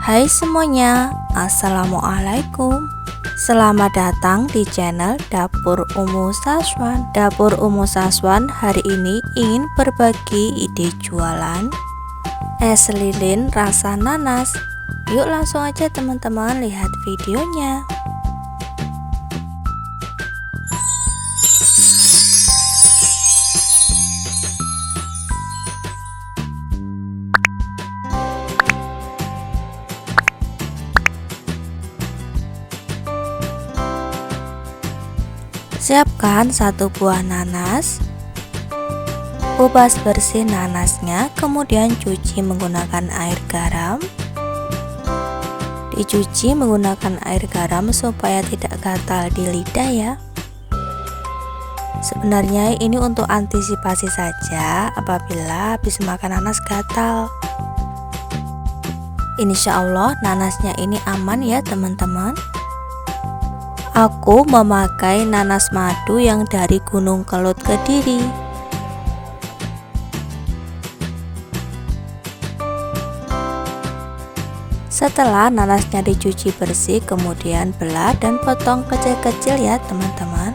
Hai semuanya, Assalamualaikum. Selamat datang di channel Dapur Umu Saswan. Dapur Umu Saswan hari ini ingin berbagi ide jualan es lilin rasa nanas. Yuk langsung aja teman-teman lihat videonya. Siapkan satu buah nanas, kupas bersih nanasnya, kemudian cuci menggunakan air garam. Dicuci menggunakan air garam supaya tidak gatal di lidah ya. Sebenarnya ini untuk antisipasi saja apabila habis makan nanas gatal. Insya Allah nanasnya ini aman ya teman-teman. Aku memakai nanas madu yang dari Gunung Kelut Kediri. Setelah nanasnya dicuci bersih, kemudian belah dan potong kecil-kecil ya teman-teman.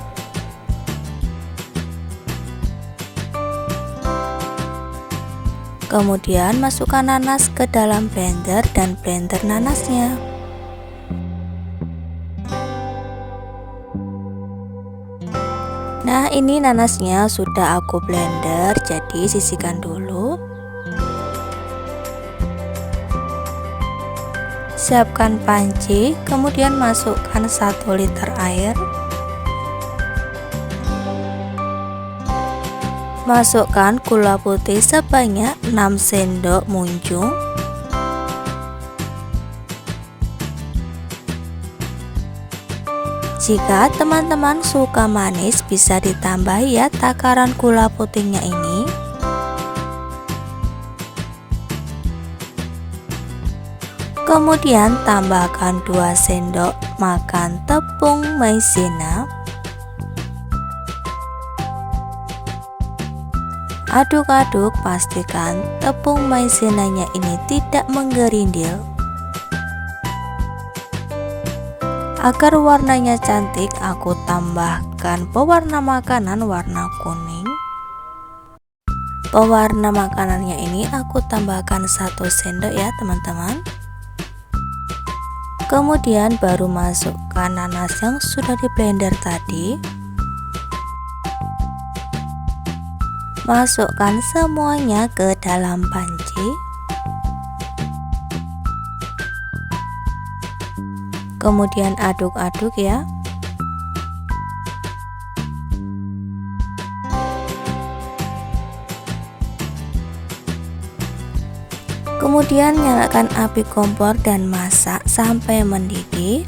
Kemudian masukkan nanas ke dalam blender dan blender nanasnya. Nah, ini nanasnya sudah aku blender, jadi sisihkan dulu. Siapkan panci, kemudian masukkan 1 liter air. Masukkan gula putih sebanyak 6 sendok munjung. Jika teman-teman suka manis bisa ditambah ya takaran gula putihnya ini. Kemudian tambahkan 2 sendok makan tepung maizena. Aduk-aduk, pastikan tepung maizenanya ini tidak menggerindil. Agar warnanya cantik, aku tambahkan pewarna makanan warna kuning. Pewarna makanannya ini aku tambahkan 1 sendok ya teman-teman. Kemudian baru masukkan nanas yang sudah di blender tadi. Masukkan semuanya ke dalam panci. Kemudian aduk-aduk ya. Kemudian nyalakan api kompor dan masak sampai mendidih.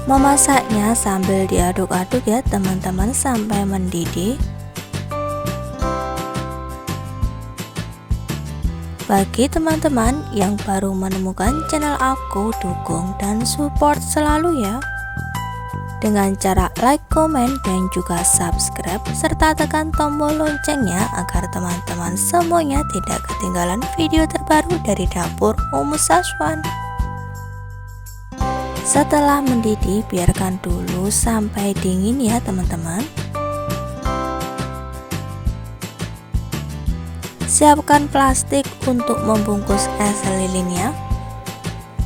Memasaknya sambil diaduk-aduk ya teman-teman sampai mendidih. Bagi teman-teman yang baru menemukan channel aku, dukung dan support selalu ya. Dengan cara like, komen, dan juga subscribe, serta tekan tombol loncengnya agar teman-teman semuanya tidak ketinggalan video terbaru dari Dapur Umu Saswan. Setelah mendidih, biarkan dulu sampai dingin ya teman-teman. Siapkan plastik untuk membungkus es lilinnya.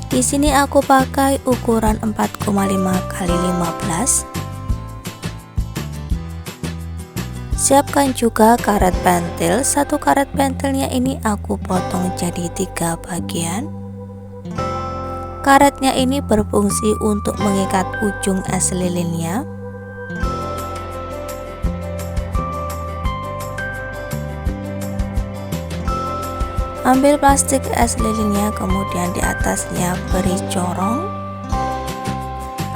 Di sini aku pakai ukuran 4,5 x 15. Siapkan juga karet pentil. 1 karet pentilnya ini aku potong jadi 3 bagian. Karetnya ini berfungsi untuk mengikat ujung es lilinnya. Ambil plastik es lilinnya, kemudian di atasnya beri corong.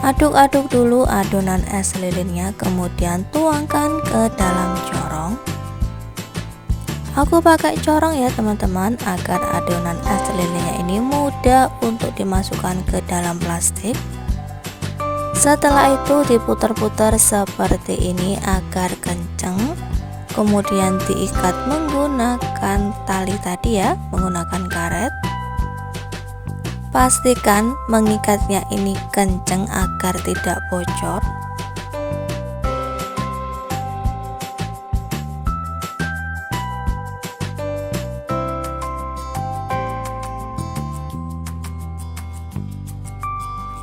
Aduk-aduk dulu adonan es lilinnya, kemudian tuangkan ke dalam corong. Aku pakai corong ya teman-teman agar adonan es lilinnya ini mudah untuk dimasukkan ke dalam plastik. Setelah itu diputar-putar seperti ini agar kencang. Kemudian diikat menggunakan tali tadi ya, menggunakan karet. Pastikan mengikatnya ini kenceng agar tidak bocor.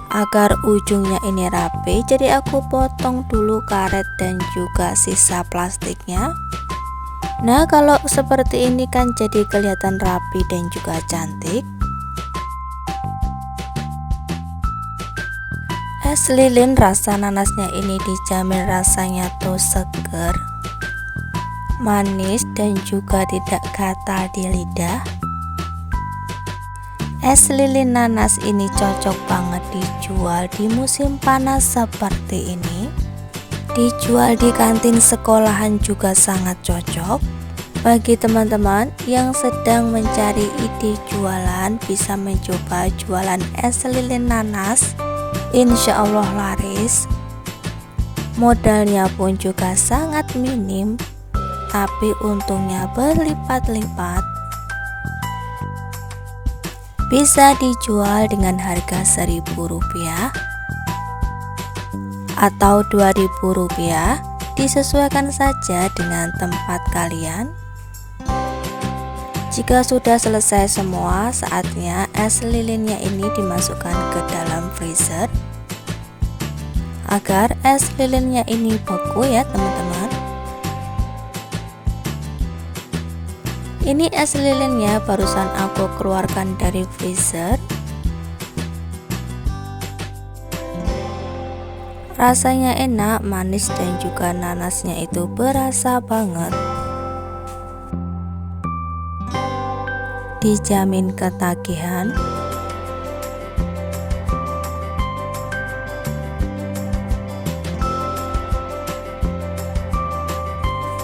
Agar ujungnya ini rapi, jadi aku potong dulu karet dan juga sisa plastiknya. Nah, kalau seperti ini kan jadi kelihatan rapi dan juga cantik. Es lilin rasa nanasnya ini dijamin rasanya tuh seger, manis dan juga tidak gatal di lidah. Es lilin nanas ini cocok banget dijual di musim panas seperti ini. Dijual di kantin sekolahan juga sangat cocok. Bagi teman-teman yang sedang mencari ide jualan, bisa mencoba jualan es lilin nanas. Insya Allah laris. Modalnya pun juga sangat minim, tapi untungnya berlipat-lipat. Bisa dijual dengan harga Rp1.000 atau Rp2.000, disesuaikan saja dengan tempat kalian. Jika sudah selesai semua, saatnya es lilinnya ini dimasukkan ke dalam freezer agar es lilinnya ini beku ya teman-teman. Ini es lilinnya barusan aku keluarkan dari freezer. Rasanya enak, manis dan juga nanasnya itu berasa banget. Dijamin ketagihan.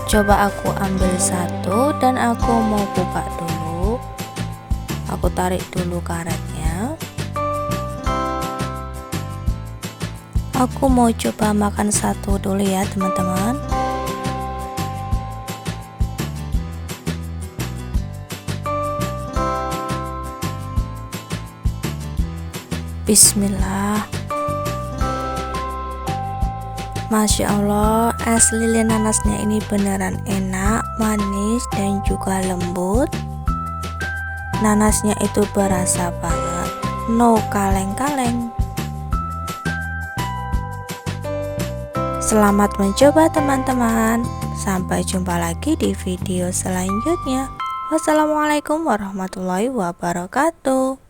Coba aku ambil satu dan aku mau buka dulu. Aku tarik dulu karetnya. Aku mau coba makan satu dulu ya teman-teman. Bismillah. Masya Allah, es lilin nanasnya ini beneran enak, manis dan juga lembut. Nanasnya itu berasa banget, no kaleng-kaleng. Selamat mencoba teman-teman. Sampai jumpa lagi di video selanjutnya. Wassalamualaikum warahmatullahi wabarakatuh.